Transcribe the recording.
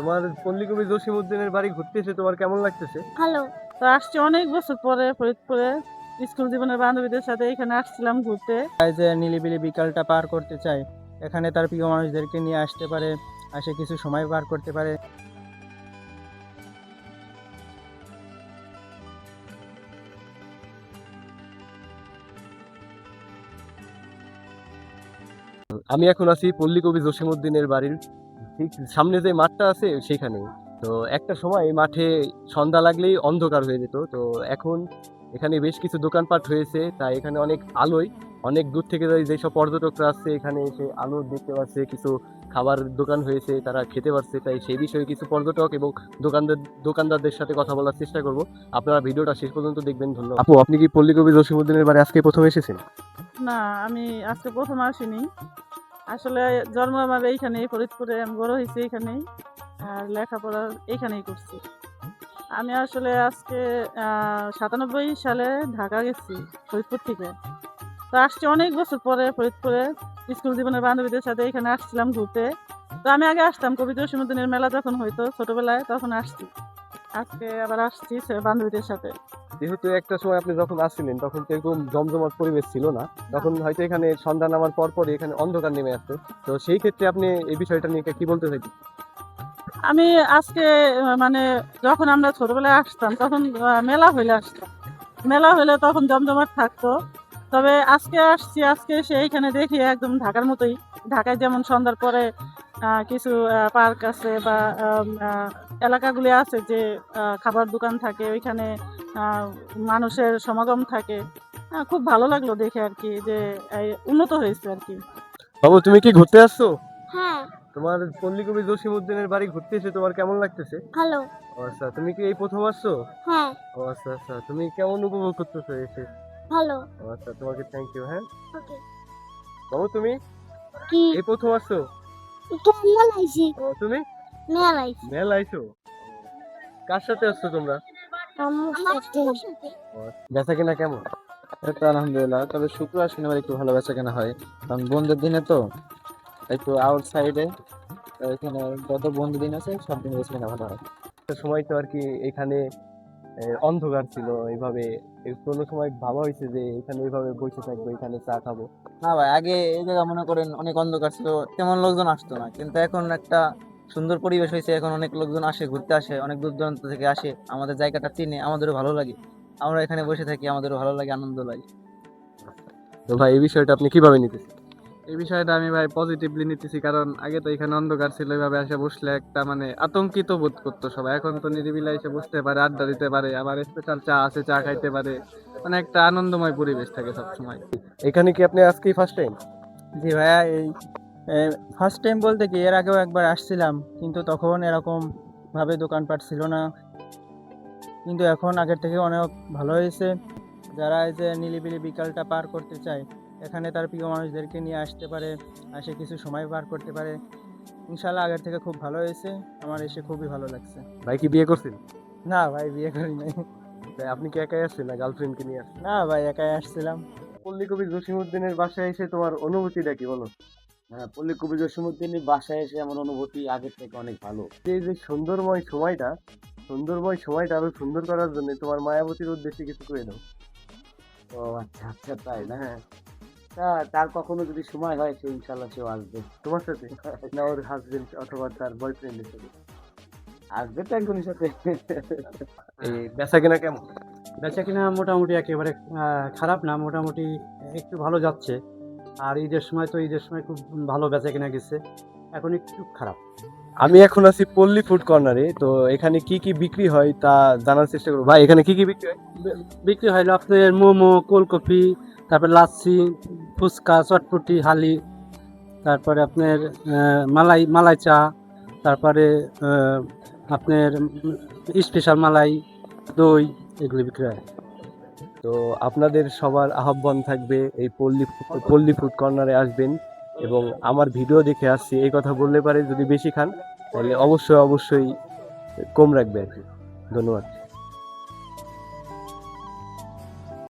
তোমার পল্লীকবি জসিমউদ্দিনের বাড়ি ঘুরতে এসে তোমার কেমন লাগতেছে? ভালো। তো আসছি অনেক বছর পরে ফরিদপুরে। স্কুল জীবনের বান্ধবীদের সাথে এখানে আসছিলাম ঘুরতে। চায় যে নিলিবিলি বিকালটা পার করতে চায়, এখানে তার প্রিয় মানুষদেরকে নিয়ে আসতে পারে, আসে কিছু সময় পার করতে পারে। আমি এখন আছি পল্লীকবি জসিমউদ্দিনের বাড়ির ঠিক সামনে যে মাঠটা আছে সেখানে। তো একটা সময় এই মাঠে সন্ধ্যা লাগলেই অন্ধকার হয়ে যেত। তো এখন এখানে বেশ কিছু দোকানপাট হয়েছে, তাই এখানে অনেক আলোয় অনেক দূর থেকে যেসব পর্যটকরা আসছে এখানে এসে আলো দেখতে পাচ্ছে, কিছু খাবার দোকান হয়েছে তারা খেতে পারছে। তাই সেই বিষয়ে কিছু পর্যটক এবং দোকানদারদের সাথে কথা বলার চেষ্টা করব। আপনারা ভিডিওটা শেষ পর্যন্ত দেখবেন। ধন্যবাদ। আপু, আপনি কি পল্লীকবি জসিমউদ্দিনের বাড়ি আজকে প্রথম এসেছেন? না, আমি আজকে প্রথম আসিনি। আসলে জন্ম আমার এইখানেই, ফরিদপুরে। আমি বড় হয়েছি এইখানেই, আর লেখাপড়া এইখানেই করছি। আমি আসলে আজকে 97 সালে ঢাকা গেছি ফরিদপুর থেকে। তো আসছি অনেক বছর পরে ফরিদপুরে। স্কুল জীবনের বান্ধবীদের সাথে এখানে আসছিলাম ঘুরতে। তো আমি আগে আসতাম কবি জসিমউদ্দিনের মেলা যখন হইতো ছোটবেলায়, তখন আসছি। আজকে আবার আসছি বান্ধবীদের সাথে। যেহেতু একটা সময় আপনি যখন আসছিলেন তখন তো এরকম জমজমাট পরিবেশ ছিল না, তখন হয়তো এখানে সন্ধ্যা নামার পর পরই এখানে অন্ধকার নেমে আসতো। তো সেই ক্ষেত্রে আপনি এই বিষয়টা নিয়ে কি বলতে চাইছেন? আমি আজকে মানে যখন আমরা ছোটবেলায় আসতাম তখন মেলা হইলে আসতাম। মেলা হইলে তখন জমজমাট থাকতো। তবে আজকে আসছি, আজকে এসে এইখানে দেখি একদম ঢাকার মতোই। ঢাকায় যেমন সন্ধ্যার পরে কিছু পার্ক আছে বা এলাকাগুলি আছে যে খাবার দোকান থাকে, ওইখানে মানুষের সমাগম থাকে। খুব ভালো লাগলো দেখে আর কি, যে উন্নত হয়েছে আর কি। বাবু, তুমি কি ঘুরতে আসছো? হ্যাঁ, তোমার পল্লীকবি জসিমউদ্দিনের বাড়ি ঘুরতে এসে তোমার কেমন লাগতেছে? ভালো। ও আচ্ছা, তুমি কি এই প্রথম আসছো? হ্যাঁ, ও আচ্ছা আচ্ছা, তুমি কেমন উপভোগ করতেছো এসে? ভালো। ও আচ্ছা, তোমাকে থ্যাংক ইউ। হ্যাঁ ওকে। বাবু, তুমি কি এই প্রথম আসছো? মেলাইছি? ও, তুমি মেলাইছি। মেলা আইছো? কার সাথে আসছো তোমরা? ও, বেচা কিনা কেমন? এই তো আলহামদুলিল্লাহ, তবে শুক্রবার শনিবার একটু ভালো বেচা কেনা হয়, কারণ বন্ধের দিনে তো একটু আউট সাইডে, এখানে যত বন্ধু দিন আছে সব দিন বেচা কেনা ভালো হয়। একটা সময় তো আর কি এখানে অন্ধকার ছিল এইভাবে। কোনো সময় ভাবা হয়েছে যে এখানে এইভাবে বসে থাকবো, এখানে চা খাবো? না ভাই, আগে এই জায়গা মনে করেন অনেক অন্ধকার ছিল, তেমন লোকজন আসতো না, কিন্তু এখন একটা সুন্দর পরিবেশ হয়েছে, এখন অনেক লোকজন আসে, ঘুরতে আসে, অনেক দূর দূরান্ত থেকে আসে, আমাদের জায়গাটা চিনে, আমাদেরও ভালো লাগে, আমরা এখানে বসে থাকি, আমাদেরও ভালো লাগে, আনন্দ লাগে। তো ভাই, এই বিষয়টা আপনি কিভাবে নিতেছেন? এই বিষয়টা আমি ভাই পজিটিভলি নিতেছি, কারণ আগে তো এখানে অন্ধকার ছিল, এইভাবে এসে বসলে একটা মানে আতঙ্কিত বোধ করতো সবাই। এখন তো নিরিবিলি এসে বসতে পারে, আড্ডা দিতে পারে, আবার স্পেশাল চা আছে, চা খাইতে পারে, মানে একটা আনন্দময় পরিবেশ থাকে সবসময়। এখানে কি আপনি আজকেই ফার্স্ট টাইম? জি ভাইয়া, এই ফার্স্ট টাইম বলতে কি, এর আগেও একবার আসছিলাম, কিন্তু তখন এরকম ভাবে দোকানপাট ছিল না, কিন্তু এখন আগের থেকে অনেক ভালো হয়েছে। যারা এই যে নিলিবিলি বিকালটা পার করতে চায়, এখানে তার প্রিয় মানুষদেরকে নিয়ে আসতে পারে, আসে কিছু সময় পার করতে পারে। ইনশাল্লাহ আগের থেকে খুব ভালো হয়েছে, আমার এসে খুবই ভালো লাগছে। ভাই কি বিয়ে করছেন? না ভাই, বিয়ে করি নাই। তাই আপনি কি একাই আসছেন না গার্লফ্রেন্ডকে নিয়ে আসছেন? না ভাই, একাই আসছিলাম। পল্লীকবি জসিমউদ্দিনের বাসায় এসে তোমার অনুভূতিটা কি, বলো? হ্যাঁ, পল্লীকবি জসিমউদ্দিনের বাসায় এসে আমার অনুভূতি আগের থেকে অনেক ভালো। এই যে সুন্দরময় সময়টা আরো সুন্দর করার জন্য তোমার মায়াবতীর উদ্দেশ্যে কিছু করে দাও। ও আচ্ছা আচ্ছা, তাই না? হ্যাঁ, তার কখনো যদি সময় হয় সে ইনশাল্লাহ সেও আসবে। তোমার সাথে না ওর হাজবেন্ড অথবা তার বয়ফ্রেন্ডের সাথে? আসবে তো একজনের সাথে। এই বেচা কিনা কেমন? বেচা কিনা মোটামুটি একেবারে খারাপ না, মোটামুটি একটু ভালো যাচ্ছে। আর ঈদের সময় খুব ভালো বেচা কিনা গেছে, এখন একটু খারাপ। আমি এখন আছি পল্লী ফুড কর্নারে। তো এখানে কি কি বিক্রি হয় তা জানার চেষ্টা করবো। ভাই, এখানে কি কি বিক্রি হয়? বিক্রি হলো আপনার মোমো, কোলকপি, তারপর লাচ্ছি, ফুচকা, চটপটি, হালি, তারপরে আপনার মালাই মালাই চা, তারপরে আপনার স্পেশাল মালাই, দই, এগুলি বিক্রি হয়। তো আপনাদের সবার আহ্বান থাকবে এই পল্লী ফুড কর্নারে আসবেন এবং আমার ভিডিও দেখে আসছি এই কথা বললে পারে, যদি বেশি খান তাহলে অবশ্যই কম রাখবে আর কি। ধন্যবাদ।